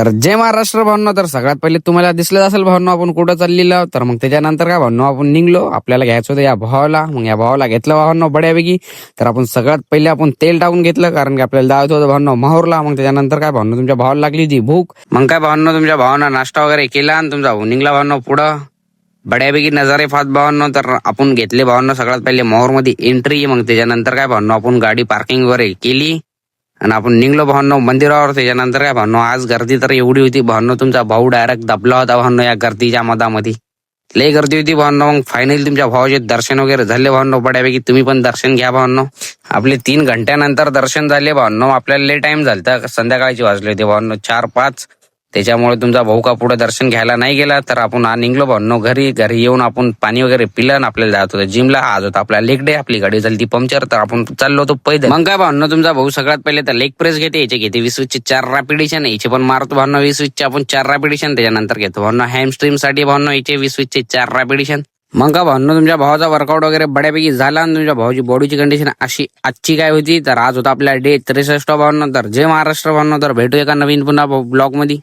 तर जय महाराष्ट्र भावनो. तर सगळ्यात पहिले तुम्हाला दिसलं असेल भावनो आपण कुठं चाललेलं. तर मग त्याच्यानंतर काय भावनो आपण निघलो. आपल्याला घ्यायचं होतं या भावाला. मग या भावाला घेतलं भावनो बड्यापैकी. तर आपण सगळ्यात पहिले आपण तेल टाकून घेतलं, कारण की आपल्याला जायचं होतं भावनो माहूरला. मग त्याच्यानंतर काय भावनो तुमच्या भावाला लागली ती भूक. मग काय भावनो तुमच्या भावानं नाश्ता वगैरे केला आणि तुमचा भाऊ निघला भावनो पुढं. बड्यापैकी नजारे फात भावांनो. तर आपण घेतले भावांनो सगळ्यात पहिले माहूर मध्ये एंट्री. मग त्याच्यानंतर काय भावनो आपण गाडी पार्किंग वगैरे केली आणि आपण निघलो भावनो मंदिरावर. त्याच्यानंतर काय भावनो आज गर्दी तर एवढी होती भावनो, तुमचा भाऊ डायरेक्ट दबला होता भावनो या गर्दीच्या मधामध्ये. लय गर्दी होती भावनो. मग फायनली तुमच्या भावाचे दर्शन वगैरे झाले भावनो बड्यापैकी. तुम्ही पण दर्शन घ्या भावनो. आपले 3 घंट्यानंतर दर्शन झाले भावनो. आपल्याला लय टाइम झालता, संध्याकाळची वाजले होते भावनो 4-5. त्याच्यामुळे तुमचा भाऊ का पुढे दर्शन घ्यायला नाही गेला. तर आपण निघलो भावनो घरी. घरी येऊन आपण पाणी वगैरे पिलं आणि आपल्याला जात होतं जिमला. आज होता आपला लेग डे. आपली गाडी झाली ती पंक्चर, तर आपण चाललो होतो पैदल. मग काय भावनो तुमचा भाऊ सगळ्यात पहिले तर लेग प्रेस घेते. याचे घेते 20 4 रॅपिडेशन. याचे पण मारतो भावनो 20 आपण 4 रॅपिडेशन. त्याच्यानंतर घेतो भावनो हॅमस्ट्रिंग साठी भावनो याचे 20 4 रॅपिडेशन. मग का भावनो तुमच्या भावाचा वर्कआउट वगैरे बड्यापैकी झाला आणि तुमच्या भावाची बॉडीची कंडिशन अशी आजची काय होती. तर आज होता आपला डे 63 भावनो. तर जय महाराष्ट्र भावनो. तर भेटू एका नवीन पुन्हा ब्लॉग मध्ये.